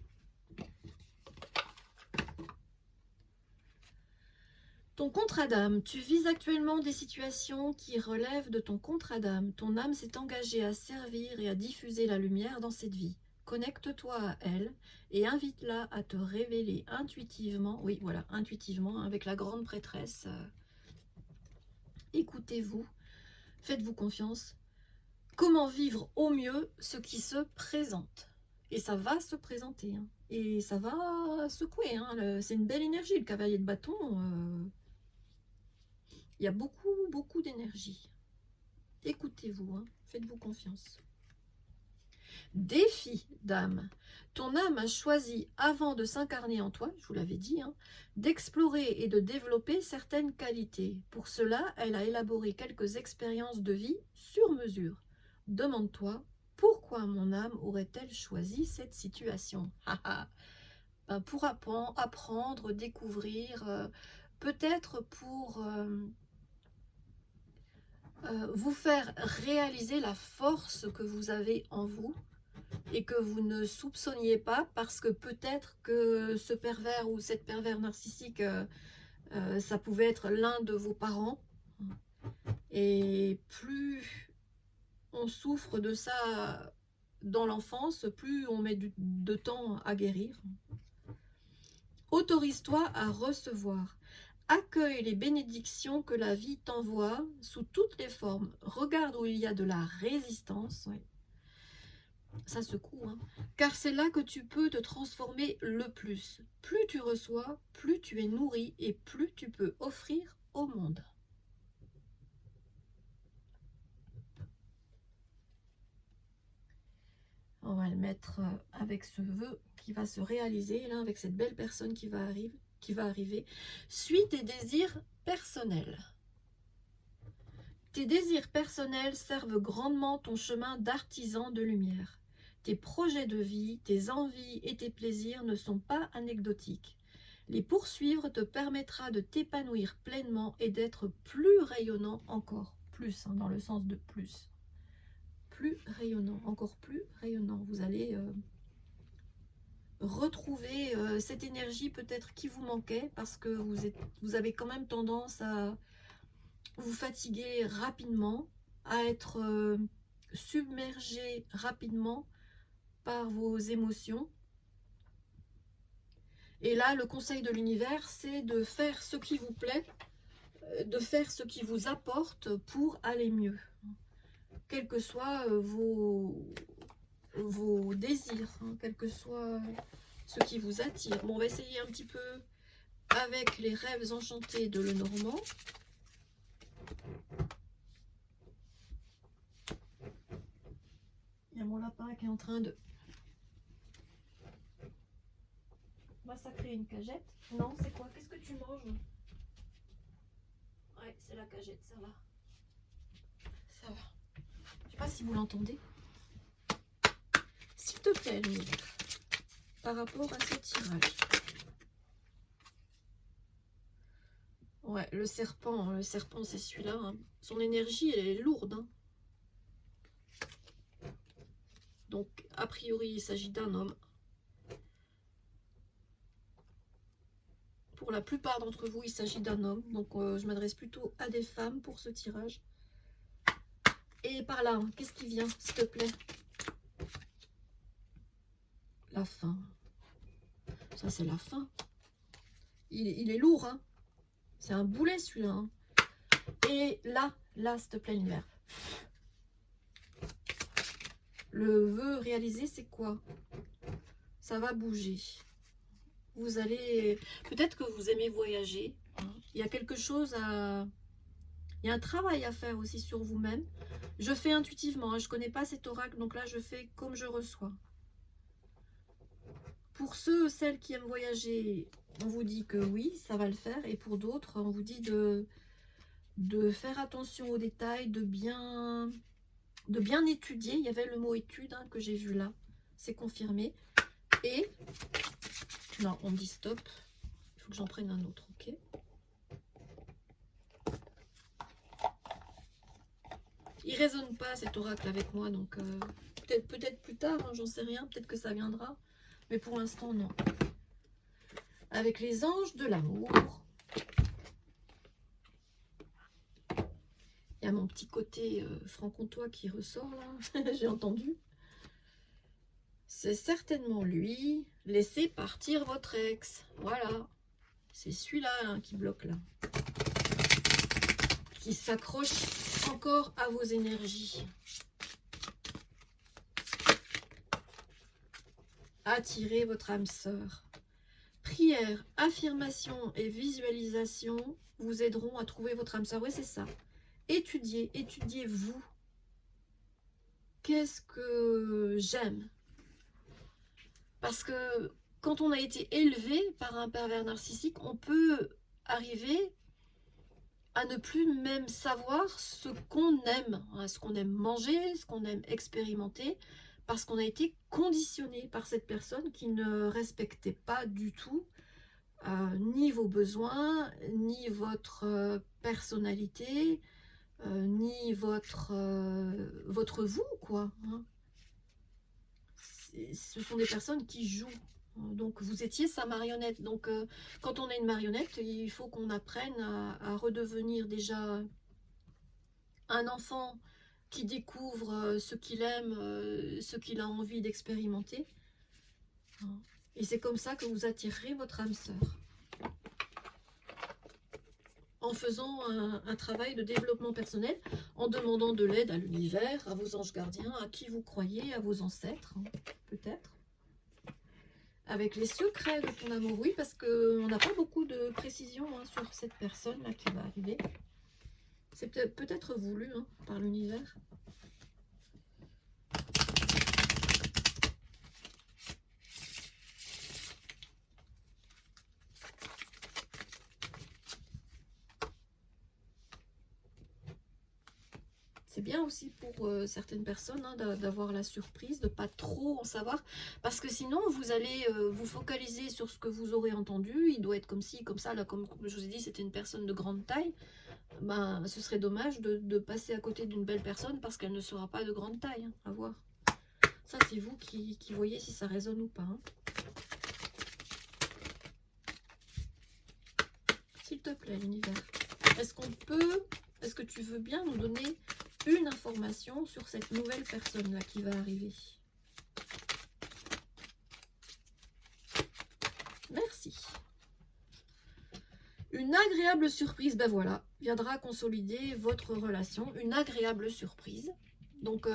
Ton contrat d'âme. Tu vis actuellement des situations qui relèvent de ton contrat d'âme. Ton âme s'est engagée à servir et à diffuser la lumière dans cette vie. Connecte-toi à elle et invite-la à te révéler intuitivement. Oui, voilà, intuitivement, avec la grande prêtresse. Écoutez-vous, faites-vous confiance. Comment vivre au mieux ce qui se présente. Et ça va se présenter. Hein. Et ça va secouer. Hein. C'est une belle énergie, le cavalier de bâton. Il y a beaucoup d'énergie. Écoutez-vous, hein. Faites-vous confiance. Défi d'âme. Ton âme a choisi, avant de s'incarner en toi, je vous l'avais dit, hein, d'explorer et de développer certaines qualités. Pour cela, elle a élaboré quelques expériences de vie sur mesure. Demande-toi, pourquoi mon âme aurait-elle choisi cette situation? Ben, pour apprendre, découvrir, peut-être pour vous faire réaliser la force que vous avez en vous et que vous ne soupçonniez pas, parce que peut-être que ce pervers ou cette pervers narcissique, ça pouvait être l'un de vos parents. Et plus on souffre de ça dans l'enfance, plus on met de temps à guérir. Autorise-toi à recevoir. Accueille les bénédictions que la vie t'envoie sous toutes les formes. Regarde où il y a de la résistance. Ouais. Ça secoue, hein. Car c'est là que tu peux te transformer le plus. Plus tu reçois, plus tu es nourri et plus tu peux offrir au monde. On va le mettre avec ce vœu qui va se réaliser, là, avec cette belle personne qui va arriver. Suis tes désirs personnels. Tes désirs personnels servent grandement ton chemin d'artisan de lumière. Tes projets de vie, tes envies et tes plaisirs ne sont pas anecdotiques. Les poursuivre te permettra de t'épanouir pleinement et d'être plus rayonnant encore. Plus, hein, dans le sens de plus. Plus rayonnant, encore plus rayonnant. Vous allez retrouver cette énergie peut-être qui vous manquait parce que vous avez quand même tendance à vous fatiguer rapidement, à être submergé rapidement par vos émotions. Et là, le conseil de l'univers, c'est de faire ce qui vous plaît, de faire ce qui vous apporte pour aller mieux. Quels que soient vos désirs, hein, quel que soit ce qui vous attire. Bon, on va essayer un petit peu avec les rêves enchantés de Lenormand. Il y a mon lapin qui est en train de massacrer une cagette. Non, c'est quoi? Qu'est-ce que tu manges? Ouais, c'est la cagette, ça va. Ça va. Je sais pas si vous l'entendez. S'il te plaît, l'univers, par rapport à ce tirage. Ouais, le serpent c'est celui-là. Hein. Son énergie, elle est lourde. Hein. Donc, a priori, il s'agit d'un homme. Pour la plupart d'entre vous, il s'agit d'un homme. Donc, je m'adresse plutôt à des femmes pour ce tirage. Et par là, hein, qu'est-ce qui vient, s'il te plaît? La fin. Ça, c'est la fin. Il est lourd, hein. C'est un boulet, celui-là. Hein. Et là, s'il te plaît, l'univers. Le vœu réalisé, c'est quoi? Ça va bouger. Vous allez... Peut-être que vous aimez voyager. Hein. Il y a quelque chose à... Il y a un travail à faire aussi sur vous-même. Je fais intuitivement. Hein. Je ne connais pas cet oracle, donc là, je fais comme je reçois. Pour ceux, celles qui aiment voyager, on vous dit que oui, ça va le faire. Et pour d'autres, on vous dit de faire attention aux détails, de bien étudier. Il y avait le mot étude hein, que j'ai vu là. C'est confirmé. Et, non, on dit stop. Il faut que j'en prenne un autre, ok? Il résonne pas cet oracle avec moi, donc peut-être plus tard, hein, j'en sais rien. Peut-être que ça viendra. Mais pour l'instant, non. Avec les anges de l'amour. Il y a mon petit côté franc-comtois qui ressort là. J'ai entendu. C'est certainement lui. Laissez partir votre ex. Voilà. C'est celui-là hein, qui bloque là. Qui s'accroche encore à vos énergies. Attirez votre âme sœur. Prière, affirmation et visualisation vous aideront à trouver votre âme sœur. Oui, c'est ça. Étudiez-vous. Qu'est-ce que j'aime? Parce que quand on a été élevé par un pervers narcissique, on peut arriver à ne plus même savoir ce qu'on aime, hein, ce qu'on aime manger, ce qu'on aime expérimenter, parce qu'on a été conditionné par cette personne qui ne respectait pas du tout ni vos besoins, ni votre personnalité, ni votre vous, quoi. Hein. Ce sont des personnes qui jouent. Donc, vous étiez sa marionnette. Donc, quand on est une marionnette, il faut qu'on apprenne à redevenir déjà un enfant qui découvre ce qu'il aime, ce qu'il a envie d'expérimenter. Et c'est comme ça que vous attirerez votre âme sœur. En faisant un travail de développement personnel, en demandant de l'aide à l'univers, à vos anges gardiens, à qui vous croyez, à vos ancêtres, hein, peut-être. Avec les secrets de ton amour, oui, parce qu'on n'a pas beaucoup de précisions hein, sur cette personne-là qui va arriver. C'est peut-être voulu hein, par l'univers. C'est bien aussi pour certaines personnes hein, d'avoir la surprise, de pas trop en savoir, parce que sinon vous allez vous focaliser sur ce que vous aurez entendu. Il doit être comme ci, comme ça. Là, comme je vous ai dit, c'était une personne de grande taille. Ben, ce serait dommage de passer à côté d'une belle personne parce qu'elle ne sera pas de grande taille. Hein, à voir. Ça, c'est vous qui voyez si ça résonne ou pas. Hein. S'il te plaît, l'univers. Est-ce que tu veux bien nous donner une information sur cette nouvelle personne-là qui va arriver? Merci. Une agréable surprise, ben voilà, viendra consolider votre relation. Une agréable surprise. Donc,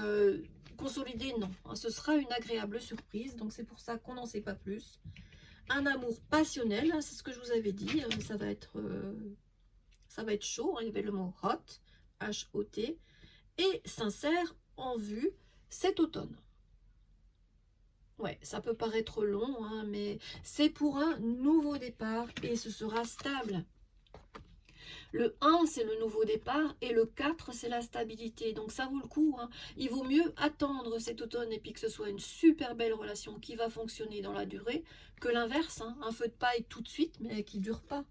consolider, non. Ce sera une agréable surprise. Donc, c'est pour ça qu'on n'en sait pas plus. Un amour passionnel, c'est ce que je vous avais dit. Ça va être chaud. Hein, il y avait le mot hot, H-O-T. Et sincère en vue cet automne. Ouais, ça peut paraître long, hein, mais c'est pour un nouveau départ et ce sera stable. Le 1, c'est le nouveau départ et le 4, c'est la stabilité. Donc ça vaut le coup. Hein. Il vaut mieux attendre cet automne et puis que ce soit une super belle relation qui va fonctionner dans la durée que l'inverse. Hein. Un feu de paille tout de suite, mais qui ne dure pas.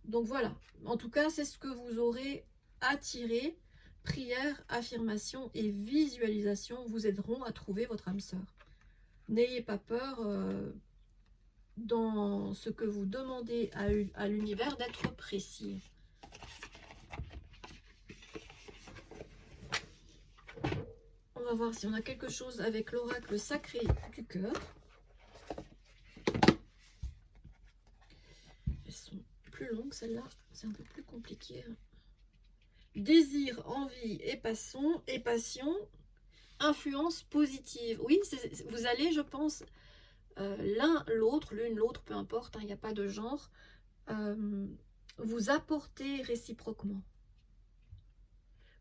Donc voilà. En tout cas, c'est ce que vous aurez à tirer. Prière, affirmation et visualisation vous aideront à trouver votre âme sœur. N'ayez pas peur dans ce que vous demandez à l'univers d'être précis. On va voir si on a quelque chose avec l'oracle sacré du cœur. Elles sont plus longues celles-là, c'est un peu plus compliqué. Désir, envie et passion, influence positive. Oui, vous allez, je pense, l'un, l'autre, l'une, l'autre, peu importe, il n'y a pas de genre, vous apporter réciproquement.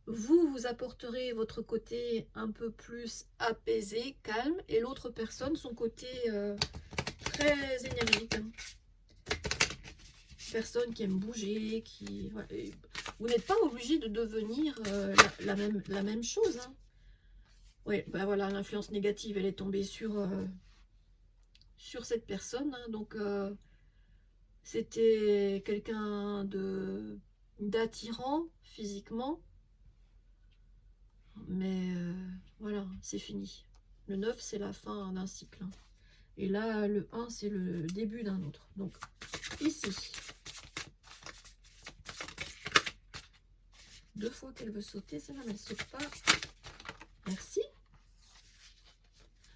Vous apporterez votre côté un peu plus apaisé, calme, et l'autre personne, son côté très énergique. Hein. Personne qui aime bouger, voilà. Vous n'êtes pas obligé de devenir la même chose. Hein. Oui, ben voilà, l'influence négative, elle est tombée sur cette personne. Hein. Donc, c'était quelqu'un d'attirant physiquement. Mais voilà, c'est fini. Le 9, c'est la fin d'un cycle. Hein. Et là, le 1, c'est le début d'un autre. Donc, ici. 2 fois qu'elle veut sauter, celle-là, elle ne saute pas. Merci.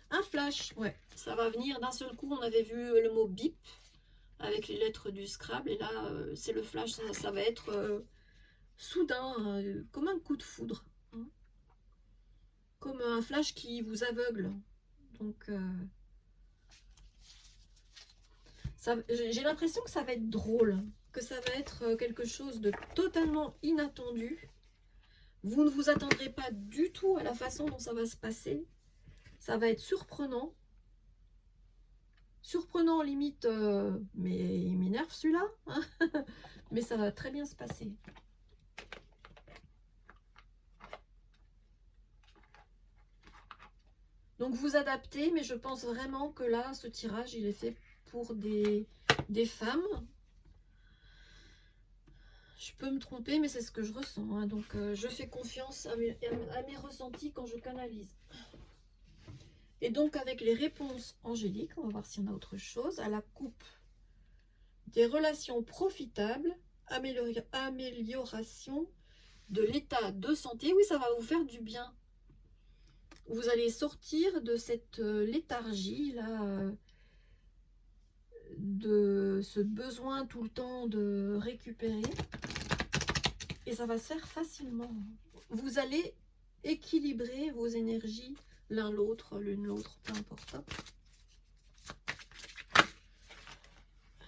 Un flash, ouais, ça va venir d'un seul coup. On avait vu le mot bip avec les lettres du Scrabble. Et là, c'est le flash. Ça va être soudain, comme un coup de foudre. Hein. Comme un flash qui vous aveugle. Donc, j'ai l'impression que ça va être drôle. Que ça va être quelque chose de totalement inattendu. Vous ne vous attendrez pas du tout à la façon dont ça va se passer. Ça va être surprenant. Surprenant limite, mais il m'énerve celui-là. Hein. Mais ça va très bien se passer. Donc vous adaptez, mais je pense vraiment que là, ce tirage, il est fait pour des femmes. Je peux me tromper, mais c'est ce que je ressens. Hein. Donc je fais confiance à mes ressentis quand je canalise. Et donc avec les réponses angéliques, on va voir s'il y en a autre chose. À la coupe, des relations profitables, amélioration de l'état de santé. Oui, ça va vous faire du bien. Vous allez sortir de cette léthargie là, de ce besoin tout le temps de récupérer. Et ça va se faire facilement. Vous allez équilibrer vos énergies l'un l'autre, l'une l'autre, peu importe.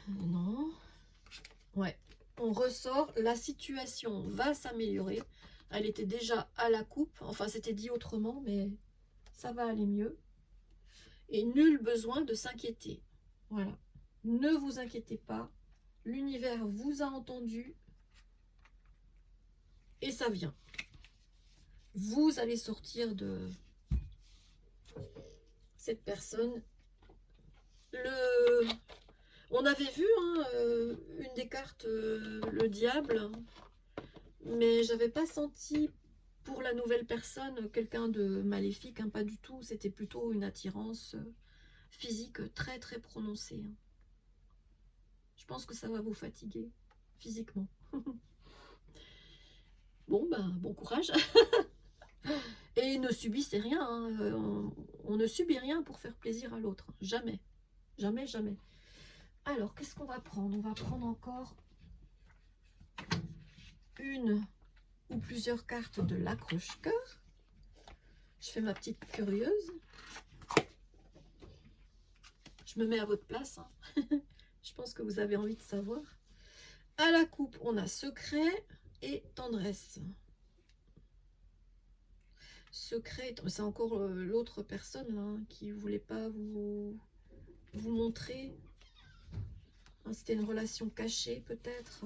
Non. Ouais. On ressort, la situation va s'améliorer. Elle était déjà à la coupe. Enfin, c'était dit autrement, mais ça va aller mieux. Et nul besoin de s'inquiéter. Voilà. Ne vous inquiétez pas. L'univers vous a entendu. Et ça vient. Vous allez sortir de cette personne. On avait vu hein, une des cartes, le diable, mais j'avais pas senti pour la nouvelle personne quelqu'un de maléfique, hein, pas du tout. C'était plutôt une attirance physique très très prononcée. Hein. Je pense que ça va vous fatiguer physiquement. Bon, ben, bon courage. Et ne subissez rien. Hein. On ne subit rien pour faire plaisir à l'autre. Jamais. Jamais, jamais. Alors, qu'est-ce qu'on va prendre? On va prendre encore une ou plusieurs cartes de l'accroche-cœur. Je fais ma petite curieuse. Je me mets à votre place. Hein. Je pense que vous avez envie de savoir. À la coupe, on a secret et tendresse. Secret, c'est encore l'autre personne là, qui ne voulait pas vous montrer. Hein, c'était une relation cachée peut-être.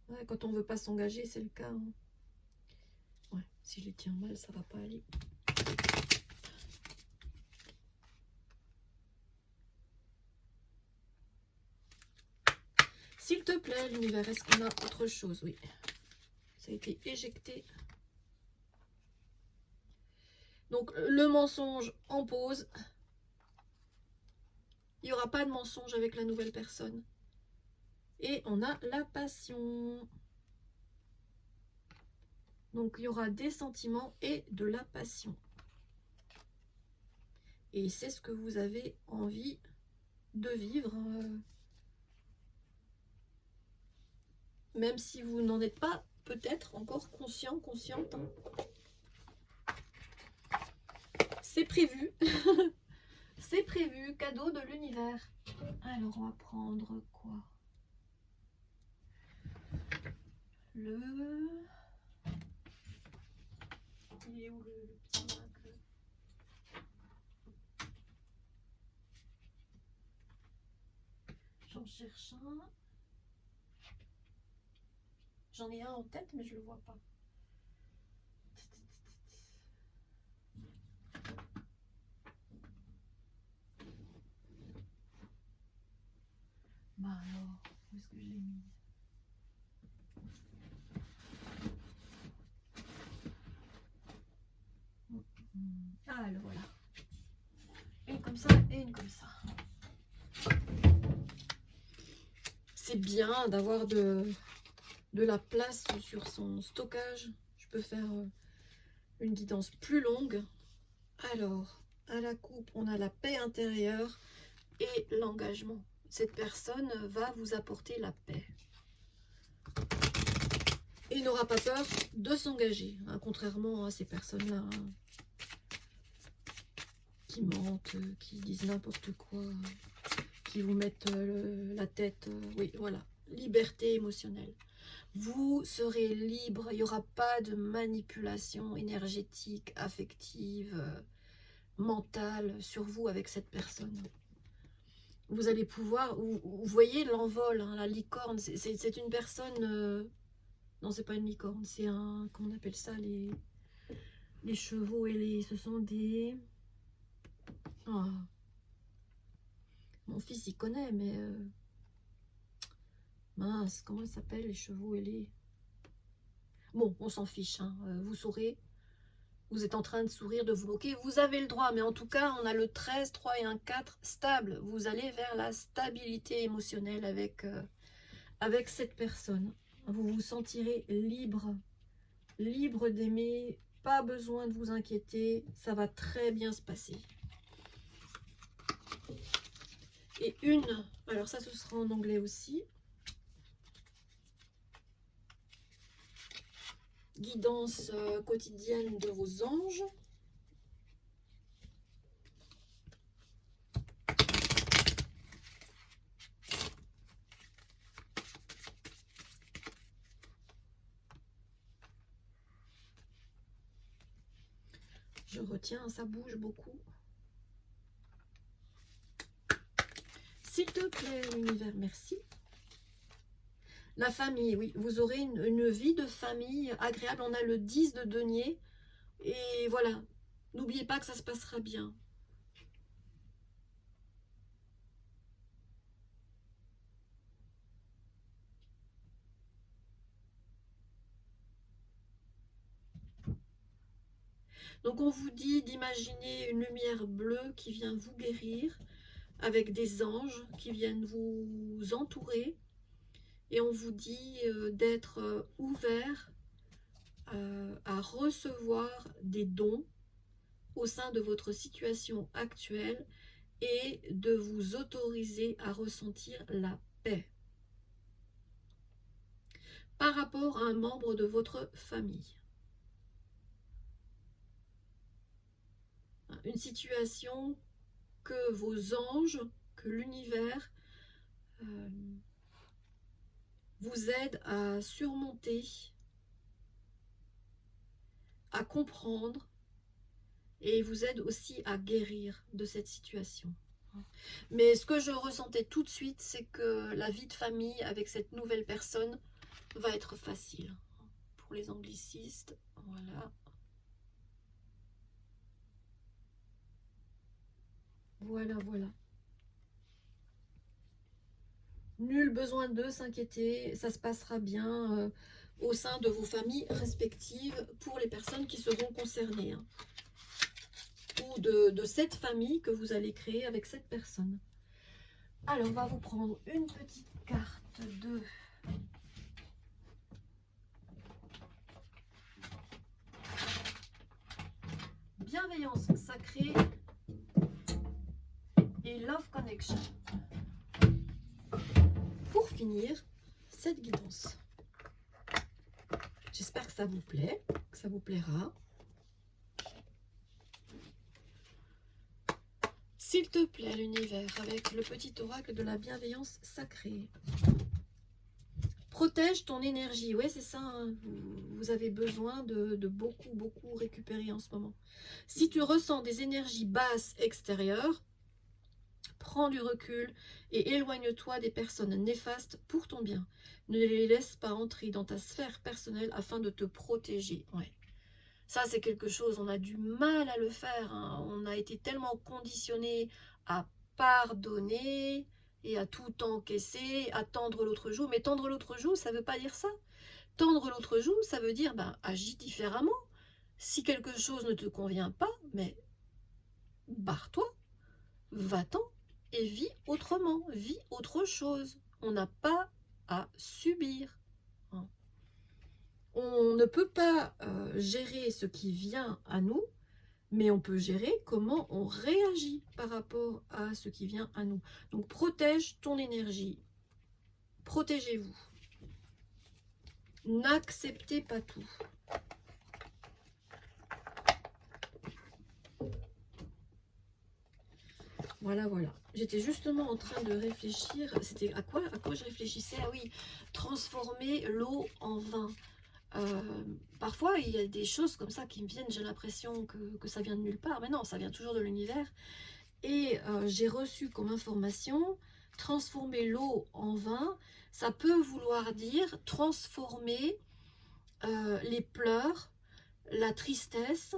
Ouais, quand on ne veut pas s'engager, c'est le cas. Hein. Ouais, si je les tiens mal, ça va pas aller. S'il te plaît, l'univers, est-ce qu'on a autre chose? Oui. Ça a été éjecté. Donc, le mensonge en pause. Il n'y aura pas de mensonge avec la nouvelle personne. Et on a la passion. Donc, il y aura des sentiments et de la passion. Et c'est ce que vous avez envie de vivre. Même si vous n'en êtes pas peut-être encore conscient, consciente. Hein. C'est prévu. C'est prévu, cadeau de l'univers. Alors, on va prendre quoi? Il est où le petit mac? J'en cherche un. J'en ai un en tête, mais je le vois pas. Bah alors, où est-ce que je l'ai mis? Ah, le voilà. Une comme ça et une comme ça. C'est bien d'avoir de la place sur son stockage. Je peux faire une guidance plus longue. Alors, à la coupe, on a la paix intérieure et l'engagement. Cette personne va vous apporter la paix. Et n'aura pas peur de s'engager, hein, contrairement à ces personnes-là hein, qui mentent, qui disent n'importe quoi, qui vous mettent la tête. Oui, voilà, liberté émotionnelle. Vous serez libre, il n'y aura pas de manipulation énergétique, affective, mentale sur vous avec cette personne. Vous allez pouvoir, vous voyez l'envol, hein, la licorne, c'est une personne, non c'est pas une licorne, c'est un, comment on appelle ça, les chevaux et les, ce sont des, oh, mon fils il connaît mais, mince, comment ils s'appellent les chevaux et les, bon on s'en fiche, hein, vous saurez. Vous êtes en train de sourire, de vous moquer. Vous avez le droit, mais en tout cas, on a le 13, 3 et un 4 stable. Vous allez vers la stabilité émotionnelle avec, avec cette personne. Vous vous sentirez libre, libre d'aimer. Pas besoin de vous inquiéter. Ça va très bien se passer. Et une, alors ça, ce sera en anglais aussi. Guidance quotidienne de vos anges. Je retiens, ça bouge beaucoup. S'il te plaît, l'univers, merci. La famille, oui, vous aurez une vie de famille agréable. On a le 10 de denier. Et voilà, n'oubliez pas que ça se passera bien. Donc on vous dit d'imaginer une lumière bleue qui vient vous guérir, avec des anges qui viennent vous entourer. Et on vous dit d'être ouvert à recevoir des dons au sein de votre situation actuelle et de vous autoriser à ressentir la paix par rapport à un membre de votre famille. Une situation que vos anges, que l'univers vous aide à surmonter, à comprendre, et vous aide aussi à guérir de cette situation. Mais ce que je ressentais tout de suite, c'est que la vie de famille avec cette nouvelle personne va être facile. Pour les anglicistes, voilà. Voilà, voilà. Nul besoin de s'inquiéter, ça se passera bien au sein de vos familles respectives pour les personnes qui seront concernées. Hein, ou de cette famille que vous allez créer avec cette personne. Alors, on va vous prendre une petite carte de bienveillance sacrée et love connection. Pour finir cette guidance. J'espère que ça vous plaît, que ça vous plaira. S'il te plaît, l'univers, avec le petit oracle de la bienveillance sacrée. Protège ton énergie. Ouais, c'est ça. Hein. Vous avez besoin de beaucoup récupérer en ce moment. Si tu ressens des énergies basses extérieures, prends du recul et éloigne-toi des personnes néfastes pour ton bien. Ne les laisse pas entrer dans ta sphère personnelle afin de te protéger. Ouais. Ça, c'est quelque chose, on a du mal à le faire. Hein. On a été tellement conditionné à pardonner et à tout encaisser, à tendre l'autre joue. Mais tendre l'autre joue, ça ne veut pas dire ça. Tendre l'autre joue, ça veut dire, agis différemment. Si quelque chose ne te convient pas, mais barre-toi, va-t'en et vis autrement, vis autre chose. On n'a pas à subir. Hein. On ne peut pas gérer ce qui vient à nous, mais on peut gérer comment on réagit par rapport à ce qui vient à nous. Donc protège ton énergie, protégez-vous. N'acceptez pas tout. Voilà, voilà. J'étais justement en train de réfléchir. C'était à quoi je réfléchissais? Ah oui, transformer l'eau en vin. Parfois, il y a des choses comme ça qui me viennent. J'ai l'impression que ça vient de nulle part. Mais non, ça vient toujours de l'univers. Et j'ai reçu comme information, transformer l'eau en vin, ça peut vouloir dire transformer les pleurs, la tristesse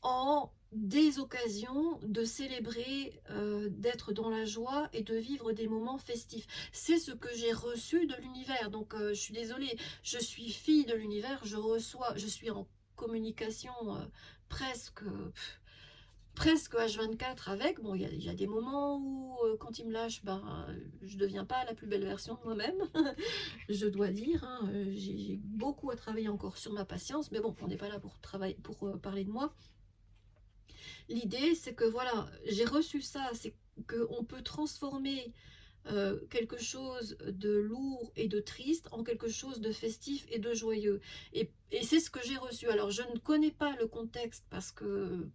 en des occasions de célébrer, d'être dans la joie et de vivre des moments festifs. C'est ce que j'ai reçu de l'univers. Donc je suis désolée, je suis fille de l'univers, je suis en communication presque H24 avec. Bon, il y a des moments où quand il me lâche, je ne deviens pas la plus belle version de moi-même, je dois dire. Hein, j'ai beaucoup à travailler encore sur ma patience, mais bon, on n'est pas là pour parler de moi. L'idée, c'est que voilà, j'ai reçu ça, c'est qu'on peut transformer quelque chose de lourd et de triste en quelque chose de festif et de joyeux. Et c'est ce que j'ai reçu. Alors, je ne connais pas le contexte parce que,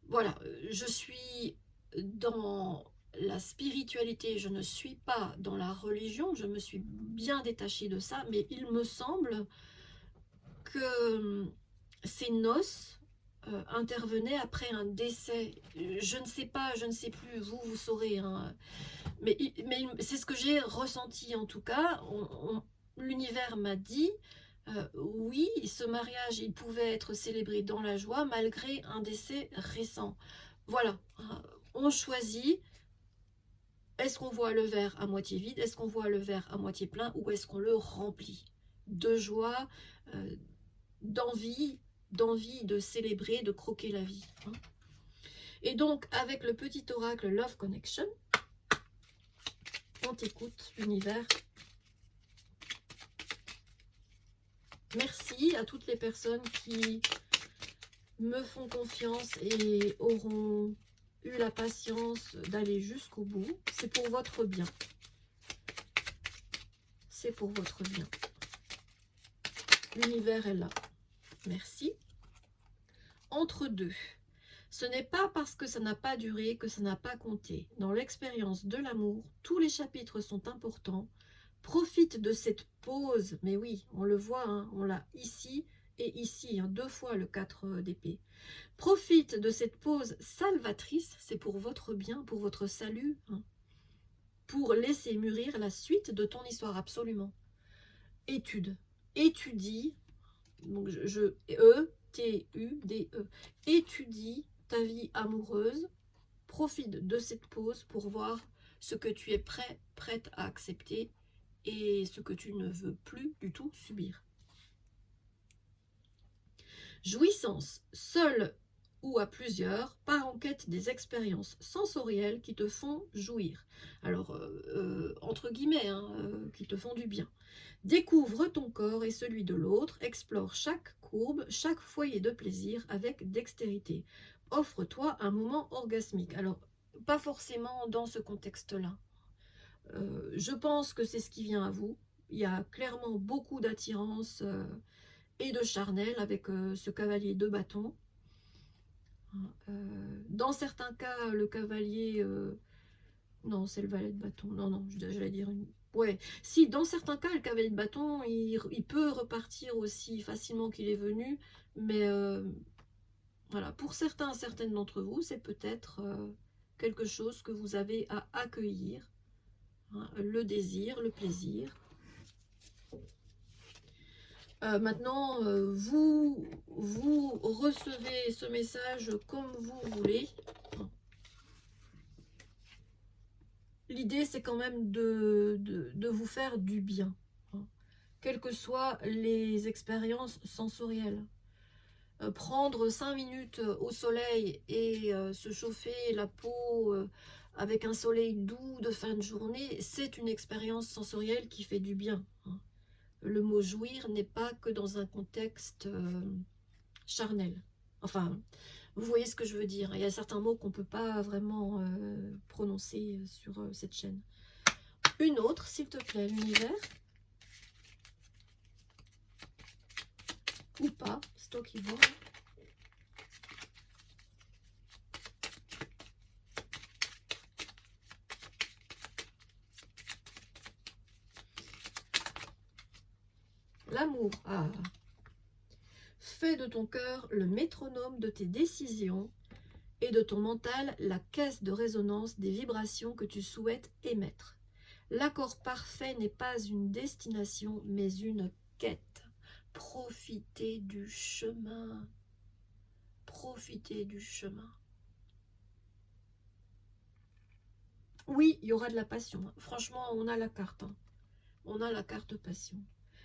voilà, je suis dans la spiritualité, je ne suis pas dans la religion, je me suis bien détachée de ça, mais il me semble que ces noces intervenaient après un décès. Je ne sais pas, je ne sais plus, vous saurez, hein. Mais c'est ce que j'ai ressenti en tout cas. l'univers m'a dit, oui, ce mariage, il pouvait être célébré dans la joie malgré un décès récent. Voilà, on choisit. Est-ce qu'on voit le verre à moitié vide? Est-ce qu'on voit le verre à moitié plein? Ou est-ce qu'on le remplit de joie, euh, d'envie de célébrer, de croquer la vie, hein. Et donc, avec le petit oracle Love Connection, on t'écoute, l'univers. Merci à toutes les personnes qui me font confiance et auront eu la patience d'aller jusqu'au bout. C'est pour votre bien. C'est pour votre bien. L'univers est là. Merci. Entre deux. Ce n'est pas parce que ça n'a pas duré que ça n'a pas compté. Dans l'expérience de l'amour, tous les chapitres sont importants. Profite de cette pause. Mais oui, on le voit, hein, on l'a ici et ici, hein, 2 fois le 4 d'épée. Profite de cette pause salvatrice, c'est pour votre bien, pour votre salut, hein, pour laisser mûrir la suite de ton histoire, absolument. Étude, étudie, donc E-T-U-D-E, étudie ta vie amoureuse, profite de cette pause pour voir ce que tu es prête à accepter et ce que tu ne veux plus du tout subir. Jouissance, seule ou à plusieurs, pars en quête des expériences sensorielles qui te font jouir. Alors, entre guillemets, hein, qui te font du bien. Découvre ton corps et celui de l'autre, explore chaque courbe, chaque foyer de plaisir avec dextérité. Offre-toi un moment orgasmique. Alors, pas forcément dans ce contexte-là. Je pense que c'est ce qui vient à vous. Il y a clairement beaucoup d'attirance et de charnel avec ce cavalier de bâton. Dans certains cas, le cavalier... non, c'est le valet de bâton. Non, j'allais dire une... Ouais, si, dans certains cas, le cavalier de bâton, il peut repartir aussi facilement qu'il est venu, mais voilà, pour certaines d'entre vous, c'est peut-être quelque chose que vous avez à accueillir, hein, le désir, le plaisir. Maintenant, vous recevez ce message comme vous voulez. L'idée, c'est quand même de vous faire du bien, hein, quelles que soient les expériences sensorielles. Prendre 5 minutes au soleil et se chauffer la peau avec un soleil doux de fin de journée, c'est une expérience sensorielle qui fait du bien, hein. Le mot jouir n'est pas que dans un contexte charnel. Enfin, vous voyez ce que je veux dire. Il y a certains mots qu'on ne peut pas vraiment prononcer sur cette chaîne. Une autre, s'il te plaît, l'univers. Ou pas, c'est toi qui vois. L'amour. Ah. Fais de ton cœur le métronome de tes décisions et de ton mental la caisse de résonance des vibrations que tu souhaites émettre. L'accord parfait n'est pas une destination, mais une quête. Profitez du chemin. Profitez du chemin. Oui, il y aura de la passion. Franchement, on a la carte, hein. On a la carte passion.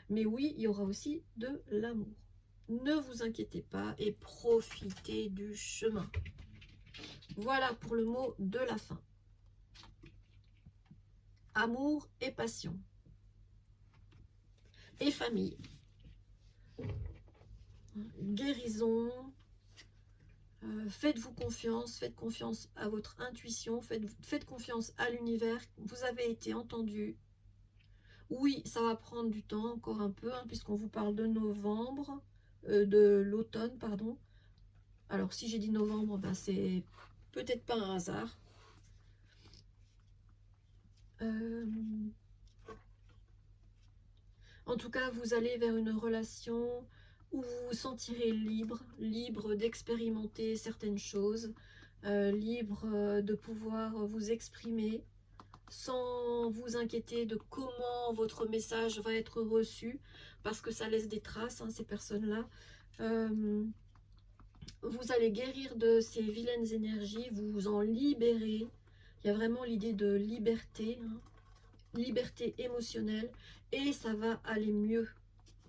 Mais oui, il y aura aussi de l'amour. Ne vous inquiétez pas et profitez du chemin. Voilà pour le mot de la fin. Amour et passion. Et famille. Guérison. Faites-vous confiance. Faites confiance à votre intuition. Faites confiance à l'univers. Vous avez été entendu. Oui, ça va prendre du temps, encore un peu, hein, puisqu'on vous parle de novembre. De l'automne, pardon. Alors, si j'ai dit novembre, ben, c'est peut-être pas un hasard. En tout cas, vous allez vers une relation où vous vous sentirez libre d'expérimenter certaines choses, libre de pouvoir vous exprimer, sans vous inquiéter de comment votre message va être reçu, parce que ça laisse des traces, hein, ces personnes-là. Vous allez guérir de ces vilaines énergies, vous vous en libérez. Il y a vraiment l'idée de liberté, hein, liberté émotionnelle, et ça va aller mieux.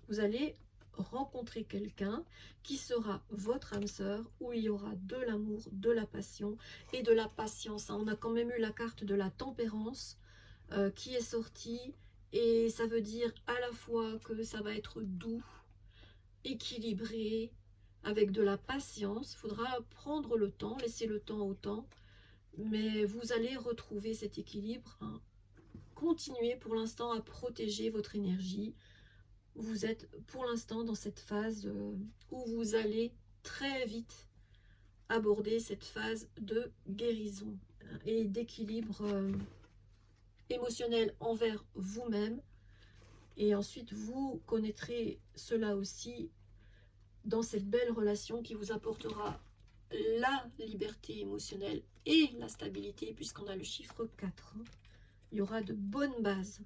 Vous allez rencontrer quelqu'un qui sera votre âme sœur, où il y aura de l'amour, de la passion et de la patience. On a quand même eu la carte de la tempérance qui est sortie, et ça veut dire à la fois que ça va être doux, équilibré, avec de la patience. Il faudra prendre le temps, laisser le temps au temps, mais vous allez retrouver cet équilibre, hein. Continuez pour l'instant à protéger votre énergie. Vous êtes pour l'instant dans cette phase où vous allez très vite aborder cette phase de guérison et d'équilibre émotionnel envers vous-même. Et ensuite, vous connaîtrez cela aussi dans cette belle relation qui vous apportera la liberté émotionnelle et la stabilité, puisqu'on a le chiffre 4. Il y aura de bonnes bases.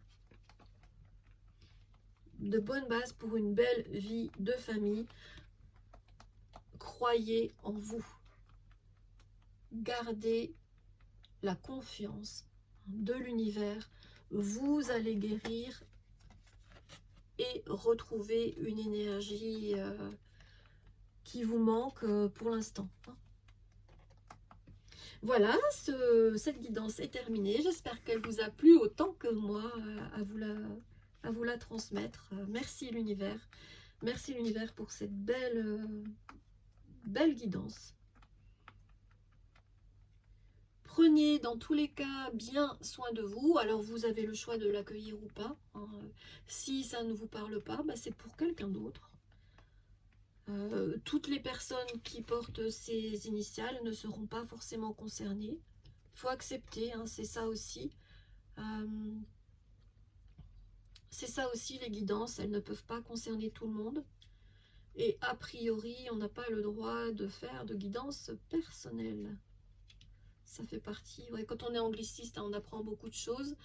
De bonnes bases pour une belle vie de famille. Croyez en vous. Gardez la confiance de l'univers. Vous allez guérir et retrouver une énergie qui vous manque pour l'instant. Voilà, cette guidance est terminée. J'espère qu'elle vous a plu autant que moi à vous la transmettre. Merci l'univers. Merci l'univers pour cette belle guidance. Prenez dans tous les cas bien soin de vous. Alors vous avez le choix de l'accueillir ou pas, hein. Si ça ne vous parle pas, bah c'est pour quelqu'un d'autre. Toutes les personnes qui portent ces initiales ne seront pas forcément concernées. Il faut accepter, hein, c'est ça aussi. C'est ça aussi les guidances, elles ne peuvent pas concerner tout le monde. Et a priori, on n'a pas le droit de faire de guidance personnelle. Ça fait partie, ouais, quand on est angliciste, hein, on apprend beaucoup de choses.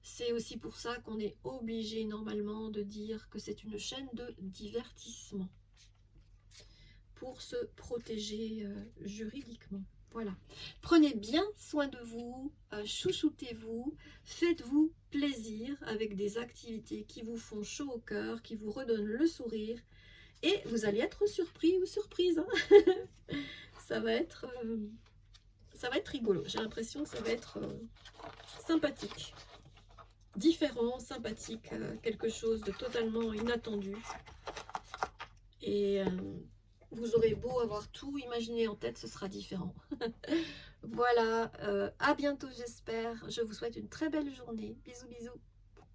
C'est aussi pour ça qu'on est obligé normalement de dire que c'est une chaîne de divertissement, pour se protéger juridiquement. Voilà. Prenez bien soin de vous, chouchoutez-vous, faites-vous plaisir avec des activités qui vous font chaud au cœur, qui vous redonnent le sourire, et vous allez être surpris ou surprise, hein. ça va être rigolo. J'ai l'impression que ça va être sympathique, différent, sympathique, quelque chose de totalement inattendu. Et vous aurez beau avoir tout imaginé en tête, ce sera différent. Voilà, à bientôt j'espère. Je vous souhaite une très belle journée. Bisous, bisous.